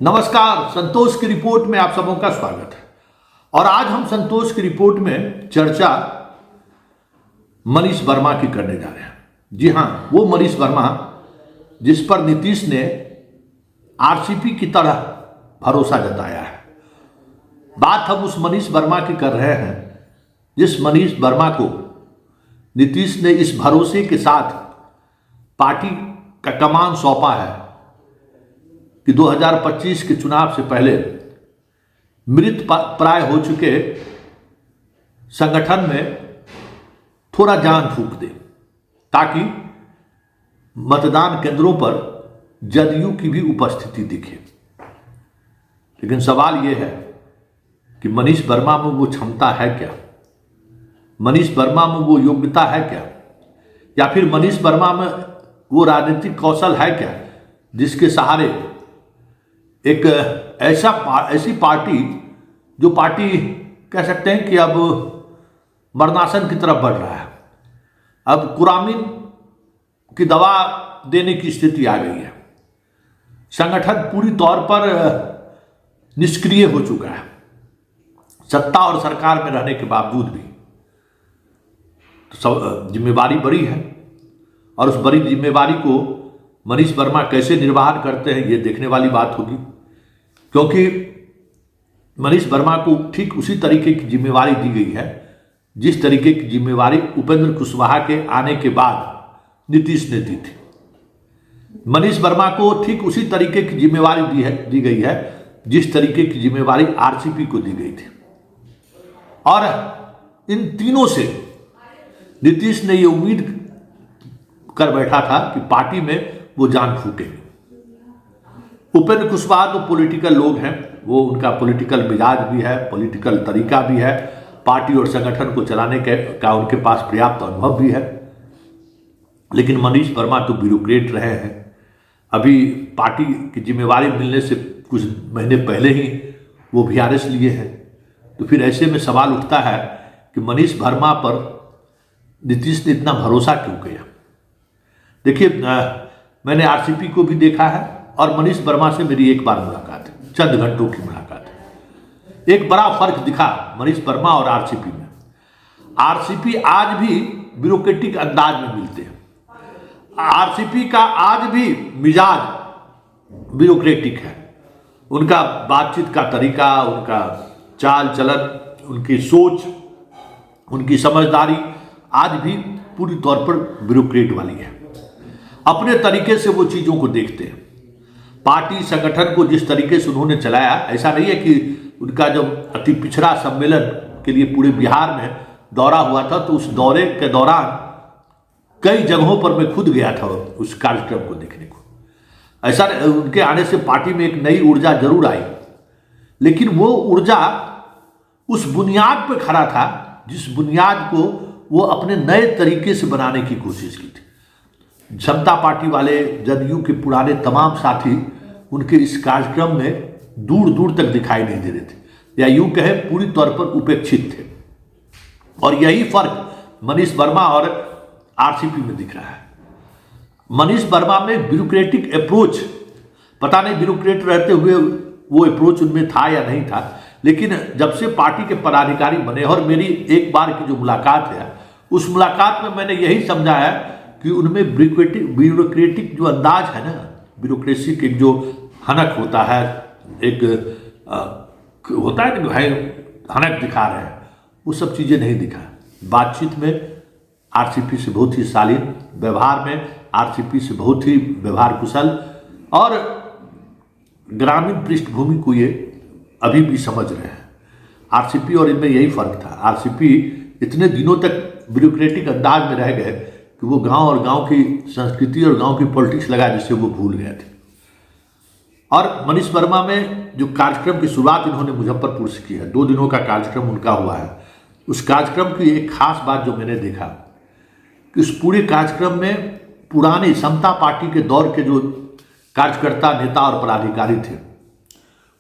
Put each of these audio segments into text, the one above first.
नमस्कार, संतोष की रिपोर्ट में आप सबों का स्वागत है। और आज हम संतोष की रिपोर्ट में चर्चा मनीष वर्मा की करने जा रहे हैं। जी हां, वो मनीष वर्मा जिस पर नीतीश ने आरसीपी की तरह भरोसा जताया है। बात हम उस मनीष वर्मा की कर रहे हैं जिस मनीष वर्मा को नीतीश ने इस भरोसे के साथ पार्टी का कमान सौंपा है कि 2025 के चुनाव से पहले मृत प्राय हो चुके संगठन में थोड़ा जान फूंक दे ताकि मतदान केंद्रों पर जदयू की भी उपस्थिति दिखे। लेकिन सवाल यह है कि मनीष वर्मा में वो क्षमता है क्या, मनीष वर्मा में वो योग्यता है क्या, या फिर मनीष वर्मा में वो राजनीतिक कौशल है क्या जिसके सहारे एक ऐसी पार्टी जो पार्टी कह सकते हैं कि अब मरणासन की तरफ बढ़ रहा है, अब कुरामीन की दवा देने की स्थिति आ गई है, संगठन पूरी तौर पर निष्क्रिय हो चुका है सत्ता और सरकार में रहने के बावजूद भी। तो जिम्मेवारी बड़ी है और उस बड़ी जिम्मेवारी को मनीष वर्मा कैसे निर्वाह करते हैं ये देखने वाली बात होगी, क्योंकि मनीष वर्मा को ठीक उसी तरीके की जिम्मेवारी दी गई है जिस तरीके की जिम्मेवारी उपेंद्र कुशवाहा के आने के बाद नीतीश ने दी थी। मनीष वर्मा को ठीक उसी तरीके की जिम्मेवारी दी गई है जिस तरीके की जिम्मेवारी आरसीपी को दी गई थी। और इन तीनों से नीतीश ने ये उम्मीद कर बैठा था कि पार्टी में वो जान फूकेंगे। उपेंद्र कुशवाहा तो पॉलिटिकल लोग हैं, वो उनका पॉलिटिकल मिजाज भी है, पॉलिटिकल तरीका भी है, पार्टी और संगठन को चलाने का उनके पास पर्याप्त अनुभव भी है। लेकिन मनीष वर्मा तो ब्यूरोक्रेट रहे हैं। अभी पार्टी की जिम्मेवारी मिलने से कुछ महीने पहले ही वो वीआरएस लिए हैं। तो फिर ऐसे में सवाल उठता है कि मनीष वर्मा पर नीतीश ने इतना भरोसा क्यों किया। देखिए, मैंने आरसीपी को भी देखा है और मनीष वर्मा से मेरी एक बार मुलाकात है, चंद घंटों की मुलाकात है। एक बड़ा फर्क दिखा मनीष वर्मा और आरसीपी में। आरसीपी आज भी ब्यूरोक्रेटिक अंदाज में मिलते हैं, आरसीपी का आज भी मिजाज ब्यूरोक्रेटिक है। उनका बातचीत का तरीका, उनका चाल चलन, उनकी सोच, उनकी समझदारी आज भी पूरी तौर पर ब्यूरोक्रेट वाली है। अपने तरीके से वो चीज़ों को देखते हैं। पार्टी संगठन को जिस तरीके से उन्होंने चलाया, ऐसा नहीं है कि उनका जब अति पिछड़ा सम्मेलन के लिए पूरे बिहार में दौरा हुआ था तो उस दौरे के दौरान कई जगहों पर मैं खुद गया था उस कार्यक्रम को देखने को। ऐसा उनके आने से पार्टी में एक नई ऊर्जा जरूर आई, लेकिन वो ऊर्जा उस बुनियाद पर खड़ा था जिस बुनियाद को वो अपने नए तरीके से बनाने की कोशिश की थी। जनता पार्टी वाले, जदयू के पुराने तमाम साथी उनके इस कार्यक्रम में दूर दूर तक दिखाई नहीं दे रहे थे, या यूं कहें पूरी तौर पर उपेक्षित थे। और यही फर्क मनीष वर्मा और आरसीपी में दिख रहा है। मनीष वर्मा में ब्यूरोक्रेटिक अप्रोच, पता नहीं ब्यूरोक्रेट रहते हुए वो अप्रोच उनमें था या नहीं था, लेकिन जब से पार्टी के पदाधिकारी बने और मेरी एक बार की जो मुलाकात है उस मुलाकात में मैंने यही समझा है कि उनमें ब्यूरोक्रेटिक जो अंदाज है ना, ब्यूरोक्रेसी के जो हनक होता है, एक होता है ना, हनक दिखा रहे हैं, वो सब चीज़ें नहीं दिखा। बातचीत में आरसीपी से बहुत ही शालीन, व्यवहार में आरसीपी से बहुत ही व्यवहार कुशल, और ग्रामीण पृष्ठभूमि को ये अभी भी समझ रहे हैं। आरसीपी और इनमें यही फर्क था। आरसीपी इतने दिनों तक ब्यूरोक्रेटिक अंदाज में रह गए कि वो गांव और गांव की संस्कृति और गांव की पॉलिटिक्स लगा जिससे वो भूल गए थे। और मनीष वर्मा में जो कार्यक्रम की शुरुआत इन्होंने मुजफ्फरपुर से की है, 2 दिनों का कार्यक्रम उनका हुआ है। उस कार्यक्रम की एक खास बात जो मैंने देखा कि उस पूरे कार्यक्रम में पुराने समता पार्टी के दौर के जो कार्यकर्ता, नेता और पदाधिकारी थे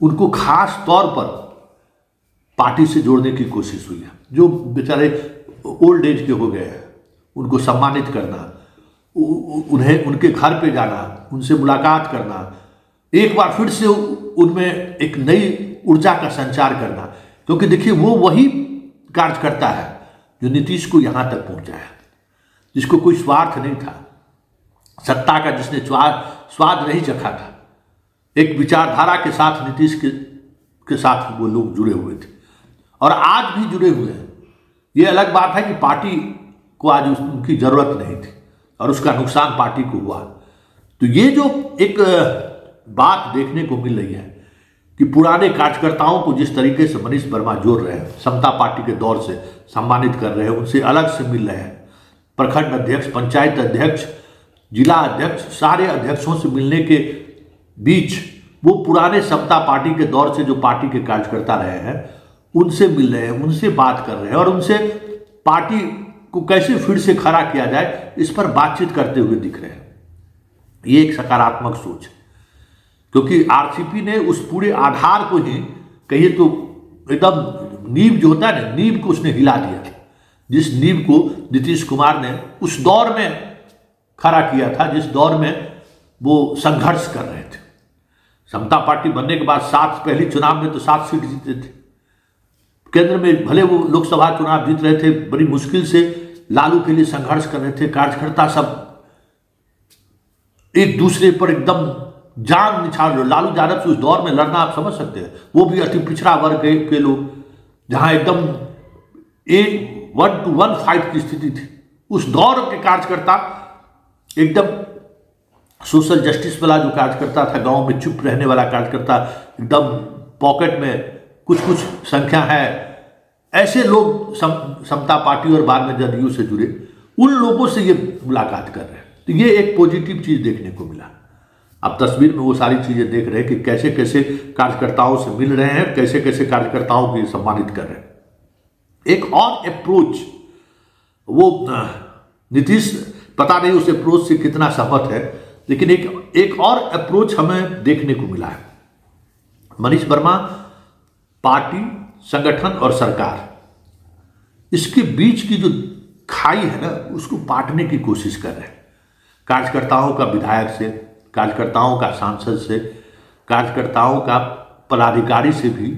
उनको खास तौर पर पार्टी से जोड़ने की कोशिश हुई है। जो बेचारे ओल्ड एज के हो गए हैं उनको सम्मानित करना, उन्हें उनके घर पे जाना, उनसे मुलाकात करना, एक बार फिर से उनमें एक नई ऊर्जा का संचार करना। क्योंकि देखिए, वो वही कार्यकर्ता है जो नीतीश को यहां तक पहुंचाया, जिसको कोई स्वार्थ नहीं था, सत्ता का जिसने स्वाद नहीं चखा था। एक विचारधारा के साथ नीतीश के साथ वो लोग जुड़े हुए थे और आज भी जुड़े हुए हैं। ये अलग बात है कि पार्टी को आज उनकी जरूरत नहीं थी और उसका नुकसान पार्टी को हुआ। तो ये जो एक बात देखने को मिल रही है कि पुराने कार्यकर्ताओं को जिस तरीके से मनीष वर्मा जोड़ रहे हैं, समता पार्टी के दौर से सम्मानित कर रहे हैं, उनसे अलग से मिल रहे हैं, प्रखंड अध्यक्ष, पंचायत अध्यक्ष, जिला अध्यक्ष, सारे अध्यक्षों से मिलने के बीच वो पुराने समता पार्टी के दौर से जो पार्टी के कार्यकर्ता रहे हैं उनसे मिल रहे हैं, उनसे बात कर रहे हैं और उनसे पार्टी को कैसे फिर से खड़ा किया जाए इस पर बातचीत करते हुए दिख रहे हैं। ये एक सकारात्मक सोच है, क्योंकि आरसीपी ने उस पूरे आधार को ही कहिए तो एकदम नींव जो होता है ना, नींव को उसने हिला दिया था, जिस नींव को नीतीश कुमार ने उस दौर में खड़ा किया था जिस दौर में वो संघर्ष कर रहे थे। समता पार्टी बनने के बाद पहली चुनाव में तो 7 सीट जीते थे। केंद्र में भले वो लोकसभा चुनाव जीत रहे थे, बड़ी मुश्किल से लालू के लिए संघर्ष कर रहे थे। कार्यकर्ता सब एक दूसरे पर एकदम जान निछाड़ रहे। लालू यादव से उस दौर में लड़ना आप समझ सकते हैं, वो भी अति पिछड़ा वर्ग के लोग, जहां एकदम 1-to-1 फाइट की स्थिति थी। उस दौर के कार्यकर्ता एकदम सोशल जस्टिस वाला जो कार्यकर्ता था, गांव में चुप रहने वाला कार्यकर्ता, एकदम पॉकेट में कुछ संख्या है, ऐसे लोग समता पार्टी और बाद में जदयू से जुड़े, उन लोगों से ये मुलाकात कर रहे हैं। तो ये एक पॉजिटिव चीज देखने को मिला। अब तस्वीर में वो सारी चीजें देख रहे हैं कि कैसे कैसे कार्यकर्ताओं से मिल रहे हैं, कैसे कैसे कार्यकर्ताओं को सम्मानित कर रहे हैं। एक और अप्रोच वो नीतीश पता नहीं उस अप्रोच से कितना सहमत है, लेकिन एक और अप्रोच हमें देखने को मिला है। मनीष वर्मा पार्टी, संगठन और सरकार, इसके बीच की जो खाई है ना, उसको पाटने की कोशिश कर रहे हैं। कार्यकर्ताओं का विधायक से, कार्यकर्ताओं का सांसद से, कार्यकर्ताओं का पदाधिकारी से भी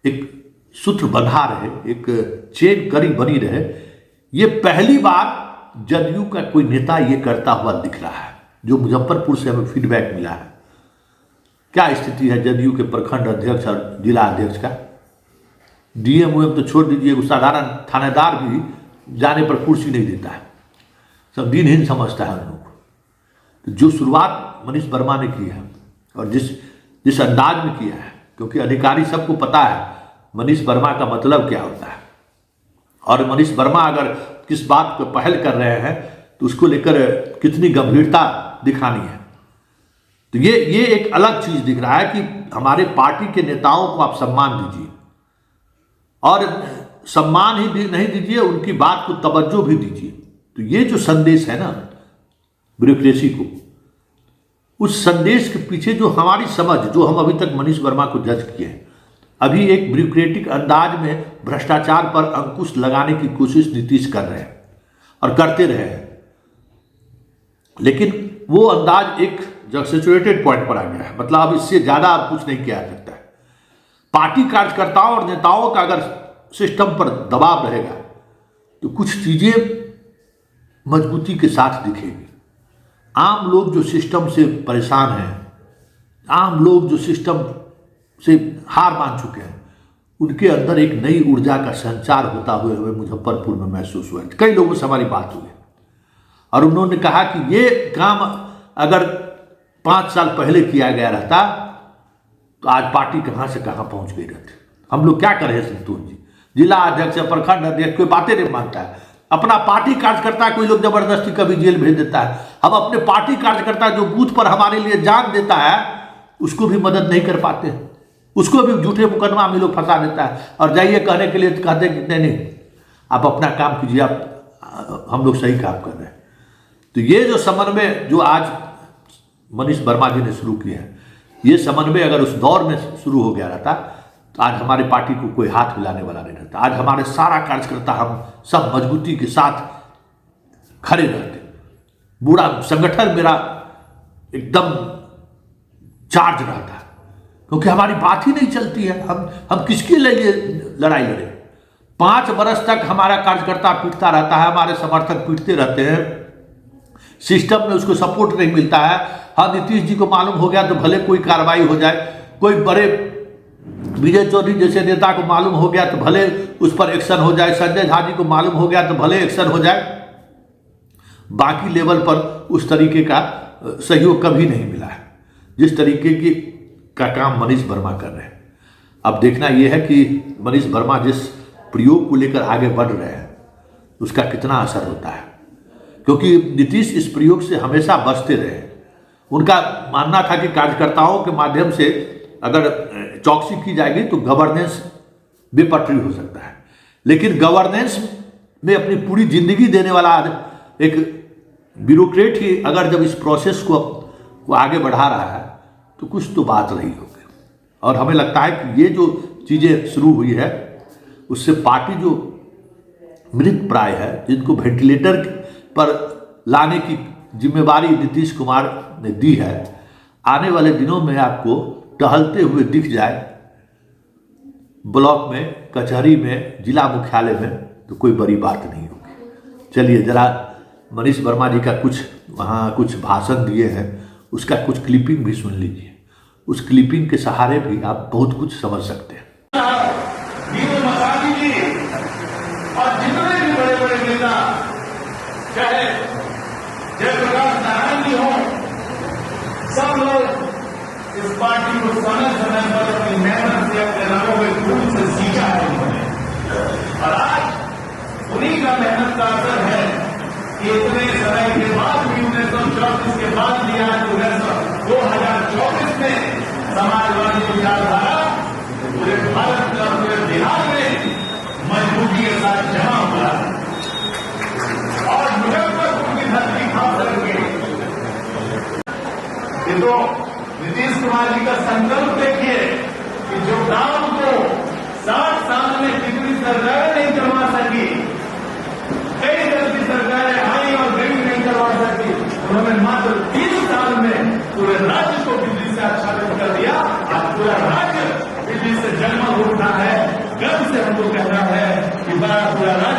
एक सूत्र बंधा रहे, एक चेन कड़ी बनी रहे। ये पहली बार जदयू का कोई नेता ये करता हुआ दिख रहा है, जो मुजफ्फरपुर से हमें फीडबैक मिला है। क्या स्थिति है जदयू के प्रखंड अध्यक्ष और जिला अध्यक्ष का? डीएम उएम तो छोड़ दीजिए, साधारण थानेदार भी जाने पर कुर्सी नहीं देता है, सब दिनहीन समझता है उन लोगों को। तो जो शुरुआत मनीष वर्मा ने की है और जिस अंदाज में किया है, क्योंकि अधिकारी सबको पता है मनीष वर्मा का मतलब क्या होता है, और मनीष वर्मा अगर किस बात पर पहल कर रहे हैं तो उसको लेकर कितनी गंभीरता दिखानी है। तो ये एक अलग चीज दिख रहा है कि हमारे पार्टी के नेताओं को आप सम्मान दीजिए, और सम्मान ही नहीं दीजिए, उनकी बात को तवज्जो भी दीजिए। तो ये जो संदेश है ना ब्यूरोक्रेसी को, उस संदेश के पीछे जो हमारी समझ, जो हम अभी तक मनीष वर्मा को जज किए हैं, अभी एक ब्यूरोक्रेटिक अंदाज में भ्रष्टाचार पर अंकुश लगाने की कोशिश नीतीश कर रहे हैं और करते रहे हैं, लेकिन वो अंदाज एक जब सैचुरेटेड पॉइंट पर आ गया है। मतलब अब इससे ज्यादा अब कुछ नहीं किया जा सकता है। पार्टी कार्यकर्ताओं और नेताओं का अगर सिस्टम पर दबाव रहेगा तो कुछ चीजें मजबूती के साथ दिखेगी। आम लोग जो सिस्टम से परेशान हैं, आम लोग जो सिस्टम से हार मान चुके हैं, उनके अंदर एक नई ऊर्जा का संचार होता हुए हमें मुजफ्फरपुर में महसूस हुआ। कई लोगों से हमारी बात हुई और उन्होंने कहा कि ये काम अगर 5 साल पहले किया गया रहता तो आज पार्टी कहां से कहां पहुंच गई रहती। हम लोग क्या करें संतोष जी, जिला अध्यक्ष, प्रखंड अध्यक्ष कोई बातें नहीं मानता है। अपना पार्टी कार्यकर्ता कोई लोग जबरदस्ती कभी जेल भेज देता है। हम अपने पार्टी कार्यकर्ता जो बूथ पर हमारे लिए जान देता है उसको भी मदद नहीं कर पाते, उसको भी झूठे मुकदमा में लोग फंसा देता है और जाइए कहने के लिए कहते कि नहीं आप अपना काम कीजिए, आप हम लोग सही काम कर रहे हैं। तो ये जो समन्वय जो आज मनीष वर्मा जी ने शुरू किया है, ये समन्वय अगर उस दौर में शुरू हो गया रहता तो आज हमारी पार्टी को कोई हाथ हिलाने वाला नहीं रहता। आज हमारे सारा कार्यकर्ता हम सब मजबूती के साथ खड़े रहते। पूरा संगठन मेरा एकदम चार्ज रहता है, क्योंकि हमारी बात ही नहीं चलती है। हम किसके लिए लड़ाई लड़े? 5 बरस तक हमारा कार्यकर्ता पीटता रहता है, हमारे समर्थक पीटते रहते हैं, सिस्टम में उसको सपोर्ट नहीं मिलता है। हाँ, नीतीश जी को मालूम हो गया तो भले कोई कार्रवाई हो जाए, कोई बड़े विजय चौधरी जैसे नेता को मालूम हो गया तो भले उस पर एक्शन हो जाए, संजय झा जी को मालूम हो गया तो भले एक्शन हो जाए, बाकी लेवल पर उस तरीके का सहयोग कभी नहीं मिला है जिस तरीके की का काम मनीष वर्मा कर रहे हैं। अब देखना यह है कि मनीष वर्मा जिस प्रयोग को लेकर आगे बढ़ रहे हैं उसका कितना असर होता है, क्योंकि नीतीश इस प्रयोग से हमेशा बचते रहे। उनका मानना था कि कार्यकर्ताओं के माध्यम से अगर चौकसी की जाएगी तो गवर्नेंस बेपटरी हो सकता है, लेकिन गवर्नेंस में अपनी पूरी जिंदगी देने वाला एक ब्यूरोक्रेट ही अगर जब इस प्रोसेस को आगे बढ़ा रहा है तो कुछ तो बात रही होगी। और हमें लगता है कि ये जो चीज़ें शुरू हुई है उससे पार्टी जो मृत प्राय है, जिनको वेंटिलेटर पर लाने की जिम्मेवारी नीतीश कुमार ने दी है, आने वाले दिनों में आपको टहलते हुए दिख जाए ब्लॉक में, कचहरी में, जिला मुख्यालय में, तो कोई बड़ी बात नहीं होगी। चलिए जरा मनीष वर्मा जी का वहाँ कुछ भाषण दिए हैं, उसका कुछ क्लिपिंग भी सुन लीजिए। उस क्लिपिंग के सहारे भी आप बहुत कुछ समझ सकते हैं। और जितने भी बड़े बड़े नेता, चाहे जयप्रकाश नारायण जी हो, सब लोग इस पार्टी को समय समय पर अपनी मेहनत से, अपने रंगों में खून से सींचा है उन्होंने। और आज उन्हीं का मेहनत का असर है कि इतने समय के बाद भी 1934 के बाद लिया 2024 में समाजवादी विचारधारा पूरे भारत और पूरे बिहार में मजबूती के साथ जमा हुआ और मुजफ्फरपुर की धरती खास करके। ये तो नीतीश कुमार जी का संकल्प देखिए कि जो काम को 60 साल में कितनी सरकारें नहीं करवा सकी, कई तरह की सरकारें आई और कई नहीं करवा सकी, उन्होंने मात्र 30 साल में पूरे राज्य को बिजली से आच्छादित कर दिया। आज पूरा राज्य बिजली से जगमग उठा है। गर्व से हमको कहना है कि पूरा राज्य